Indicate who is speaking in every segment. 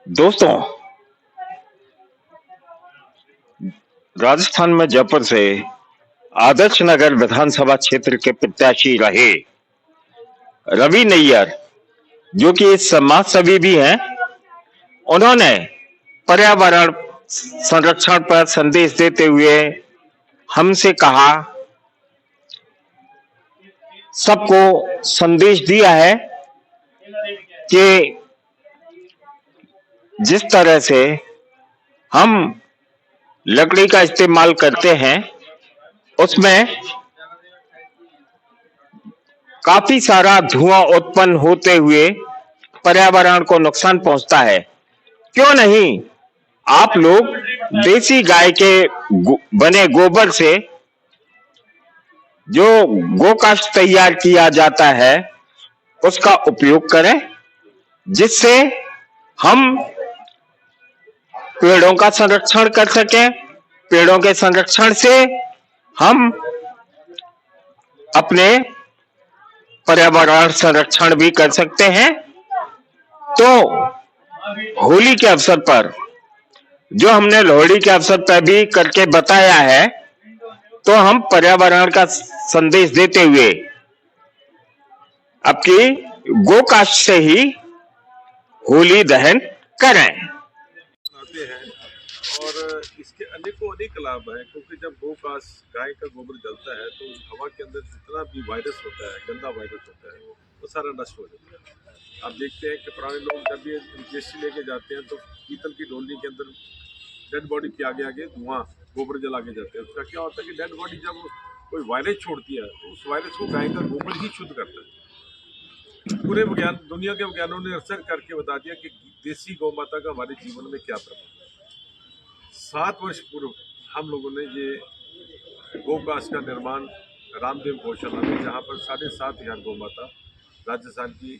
Speaker 1: दोस्तों, राजस्थान में जयपुर से आदर्श नगर विधानसभा क्षेत्र के प्रत्याशी रहे रवि नैयर, जो कि समाज सेवी भी हैं, उन्होंने पर्यावरण संरक्षण पर संदेश देते हुए हमसे कहा, सबको संदेश दिया है कि जिस तरह से हम लकड़ी का इस्तेमाल करते हैं उसमें काफी सारा धुआं उत्पन्न होते हुए पर्यावरण को नुकसान पहुंचता है। क्यों नहीं आप लोग देसी गाय के बने गोबर से जो गोकाष्ठ तैयार किया जाता है उसका उपयोग करें, जिससे हम पेड़ों का संरक्षण कर सकें। पेड़ों के संरक्षण से हम अपने पर्यावरण संरक्षण भी कर सकते हैं। तो होली के अवसर पर जो हमने लोहड़ी के अवसर पर भी करके बताया है, तो हम पर्यावरण का संदेश देते हुए आपकी गोकाष्ठ से ही होली दहन करें।
Speaker 2: और इसके अनेकों अनेक लाभ हैं, क्योंकि जब गोकाष्ठ गाय का गोबर जलता है तो हवा के अंदर जितना भी वायरस होता है, गंदा वायरस होता है, वो सारा नष्ट हो जाता है। आप देखते हैं कि पुराने लोग जब ये अंत्येष्टि लेके जाते हैं तो पीतल की डोली के अंदर डेड बॉडी के आगे आगे धुआं गोबर जला के जाते हैं। उसका क्या होता है कि डेड बॉडी जब कोई वायरस छोड़ती है तो उस वायरस को गाय का गोबर ही शुद्ध करता है। पूरे विज्ञान, दुनिया के विज्ञानों ने रिसर्च करके बता दिया कि देसी गौ माता का हमारे जीवन में क्या प्रभाव है। 7 वर्ष पूर्व हम लोगों ने ये गोकाष्ठ का निर्माण रामदेव गौशाला में, जहाँ पर 7,500 गौ माता, राजस्थान की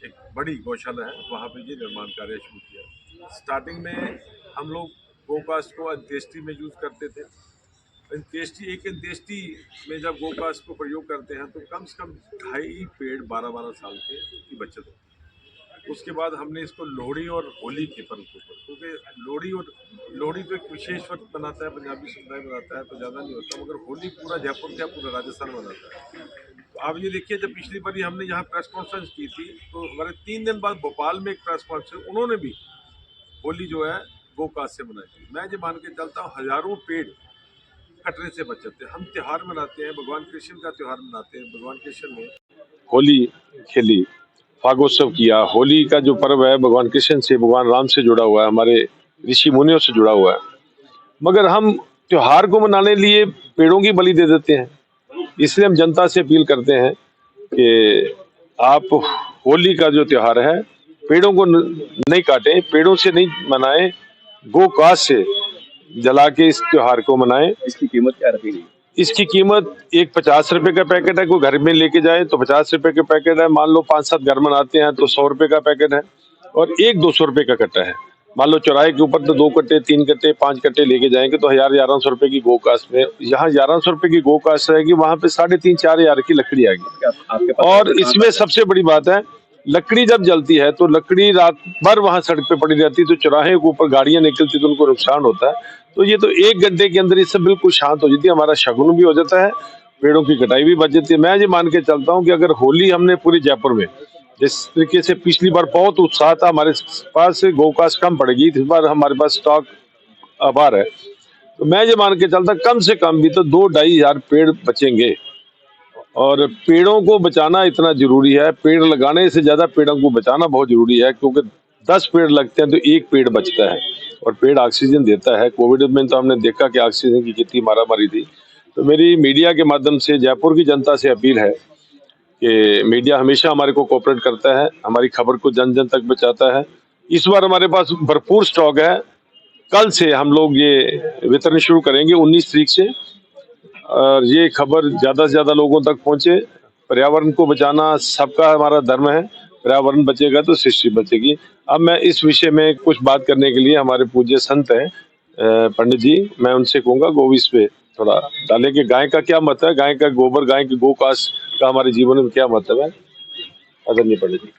Speaker 2: एक बड़ी गौशाला है, वहाँ पे ये निर्माण कार्य शुरू किया। स्टार्टिंग में हम लोग गोकाष्ठ को अंत्येष्टि में यूज़ करते थे। अंत्येष्टि में जब गोकाष्ठ को प्रयोग करते हैं तो कम से कम 2.5 पेड़ 12-12 साल की बचत होती है। उसके बाद हमने इसको लोहड़ी और होली के पर्व के ऊपर, क्योंकि लोहड़ी तो एक विशेष वक्त बनाता है, पंजाबी समुदाय बनाता है तो ज़्यादा नहीं होता, मगर होली पूरा जयपुर का पूरा राजस्थान बनाता है। तो आप ये देखिए, जब पिछली बार हमने यहाँ प्रेस कॉन्फ्रेंस की थी तो हमारे 3 दिन बाद भोपाल में एक प्रेस कॉन्फ्रेंस, उन्होंने भी होली जो है गोकाष्ठ से मनाई थी। मैं जो मान के चलता हूँ, हजारों पेड़ कटने से बच जाते हैं। हम त्यौहार मनाते हैं, भगवान कृष्ण का त्यौहार मनाते हैं। भगवान कृष्ण ने
Speaker 3: होली खेली, फागोत्सव किया। होली का जो पर्व है भगवान कृष्ण से, भगवान राम से जुड़ा हुआ है, हमारे ऋषि मुनियों से जुड़ा हुआ है, मगर हम त्योहार को मनाने लिए पेड़ों की बलि दे देते हैं। इसलिए हम जनता से अपील करते हैं कि आप होली का जो त्योहार है पेड़ों को नहीं काटें, पेड़ों से नहीं मनाएं, गोकाष्ठ से जला के इस त्योहार को मनाएं।
Speaker 4: इसकी कीमत क्या रखी गई?
Speaker 3: इसकी कीमत एक 50 रुपए का पैकेट है। कोई घर में लेके जाए तो 50 रुपए का पैकेट है। मान लो 5-7 घर मनाते हैं तो 100 रुपए का पैकेट है, और एक 200 रुपए का कट्टा है। मान लो चौराहे के ऊपर तो 2 कट्टे, 3 कट्टे, 5 कट्टे लेके जाएंगे तो 1100 रुपए की गोकाष्ठ में, यहाँ 1100 रुपए की गोकाष्ठ रहेगी, वहां पे 3,500-4 हजार की लकड़ी आएगी। और इसमें सबसे बड़ी बात है, लकड़ी जब जलती है तो लकड़ी रात भर वहां सड़क पे पड़ी रहती है, तो चौराहे के ऊपर गाड़ियां निकलती तो उनको नुकसान होता है। तो ये तो 1 घंटे के अंदर इससे बिल्कुल शांत हो जाती है, हमारा शगुन भी हो जाता है, पेड़ों की कटाई भी बच जाती है। मैं ये मान के चलता हूँ कि अगर होली हमने पूरी जयपुर में, जिस तरीके से पिछली बार बहुत उत्साह था, हमारे पास से गोकाष्ठ कम पड़ेगी, इस बार हमारे पास स्टॉक आभार है, तो मैं ये मान के चलता कम से कम भी तो 2-2.5 हजार पेड़ बचेंगे। और पेड़ों को बचाना इतना जरूरी है, पेड़ लगाने से ज्यादा पेड़ों को बचाना बहुत जरूरी है, क्योंकि 10 पेड़ लगते हैं तो 1 पेड़ बचता है, और पेड़ ऑक्सीजन देता है। कोविड में तो हमने देखा कि ऑक्सीजन की कितनी मारामारी थी। तो मेरी मीडिया के माध्यम से जयपुर की जनता से अपील है कि मीडिया हमेशा हमारे को कोऑपरेट करता है, हमारी खबर को जन जन तक पहुंचाता है। इस बार हमारे पास भरपूर स्टॉक है। कल से हम लोग ये वितरण शुरू करेंगे 19 तारीख से, और ये खबर ज्यादा से ज्यादा लोगों तक पहुंचे। पर्यावरण को बचाना सबका हमारा धर्म है, पर्यावरण बचेगा तो सृष्टि बचेगी। अब मैं इस विषय में कुछ बात करने के लिए हमारे पूज्य संत हैं पंडित जी, मैं उनसे कहूंगा वो इस पे थोड़ा डाले कि गाय का क्या महत्व है, गाय का गोबर, गाय की गोकाष्ठ का हमारे जीवन में क्या महत्व है। आदरणीय पंडित जी।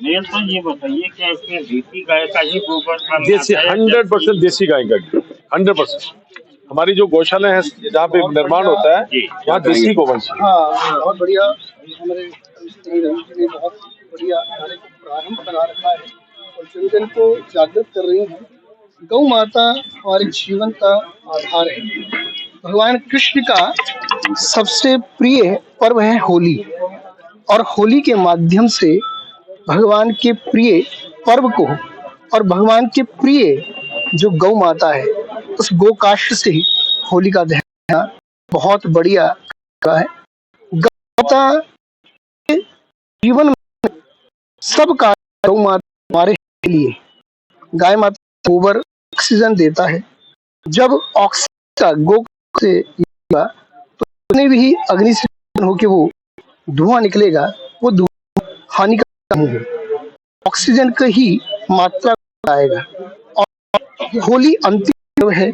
Speaker 1: मेन तो ये बताइए क्या इसमें देसी गाय का ही गोबर माना
Speaker 3: देसी
Speaker 1: जाता है?
Speaker 3: 100% देसी गाय का घी, 100%। हमारी जो गौशाला है जहाँ पे निर्माण होता है
Speaker 1: जी।
Speaker 3: वहाँ देसी गोवंश है।
Speaker 4: हाँ, बहुत बढ़िया। हमारे स्नेही रवि जी ने बहुत बढ़िया कार्य को प्रारंभ करा रखा है और जन जन को जागृत कर रही हैं। गौ माता हमारे जीवन का आधार है। भगवान कृष्ण का सबसे प्रिय पर्व है होली और होली के माध्यम से भगवान के प्रिय पर्व को और भगवान के प्रिय जो गौ माता है उस गौ काष्ठ से ही होली का दहन बहुत बढ़िया है। गौ माता के जीवन में सब कार्य गौ माता हमारे लिए। गाय माता गोबर ऑक्सीजन देता है। जब ऑक्सीजन गौ से निकलेगा तो जितने भी अग्नि से होकर वो धुआं निकलेगा वो धुआं हानिकारक नहीं है, ऑक्सीजन का ही मात्रा आएगा। और होली अंतिम पर्व है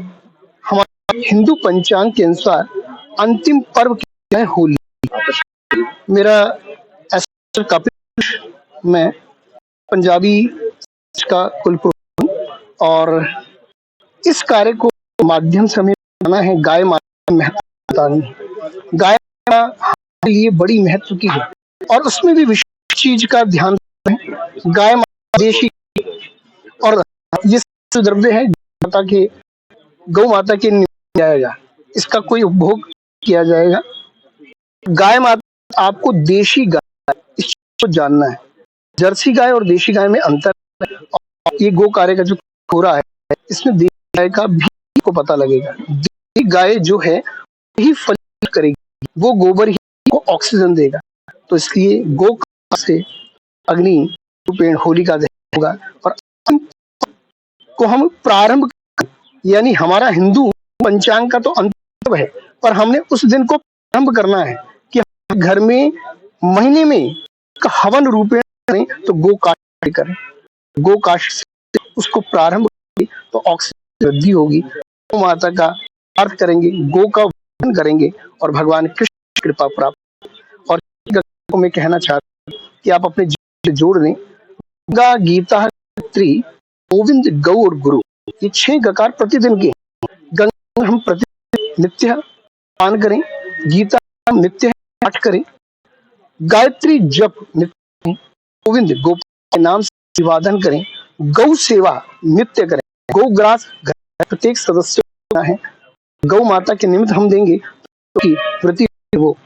Speaker 4: हमारे हिंदू पंचांग के अनुसार। अंतिम पर्व क्या है? होली। मेरा एस कपिल, मैं पंजाबी का कुलपुरुष हूं और इस कार्य को माध्यम से हमें बताना है गाय माता महत्व बतानी है। गाय माता हमारे लिए बड़ी महत्व की है और उसमें भी विशेष चीज का ध्यान रखें। गाय माता देशी और ये द्रव्य है माता के गौ माता के निमित्त जाएगा, इसका कोई उपभोग किया जाएगा। गाय माता आपको देशी गाय इस चीज को जानना है। जर्सी गाय और देशी गाय में अंतर है और ये गो कार्य का जो हो रहा है इसमें देशी गाय का भी को पता लगेगा। देशी गाय जो है ही फल करेगी, वो गोबर ही को ऑक्सीजन देगा। तो इसलिए गो से अग्नि रूपेण होली का दहन होगा और को हम प्रारंभ, यानी हमारा हिंदू पंचांग का तो अंत है पर हमने उस दिन को प्रारंभ करना है कि घर में महीने में का हवन रूपेण करें तो गो काष्ठ करें। गो काष्ठ से उसको प्रारंभ करें तो ऑक्सीजन वृद्धि होगी। गौ माता का अर्थ करेंगे, गो का वंदन करेंगे और भगवान कृष्ण की कृपा प्राप्त। और को मैं कहना चाहता हूँ कि आप अपने जीवन से जोड़ दें गंगा गीता गायत्री गोविंद गौ और गुरु, ये 6 गकार प्रतिदिन के। गंगा हम प्रतिदिन नित्य पान करें, गीता हम नित्य पाठ करें, गायत्री जप नित्य, गोविंद गोपाल के नाम से अभिवादन करें, गौ सेवा नित्य करें। गौ ग्रास घर प्रत्येक सदस्य को है, गौ माता के निमित्त हम देंगे तो प्रति वो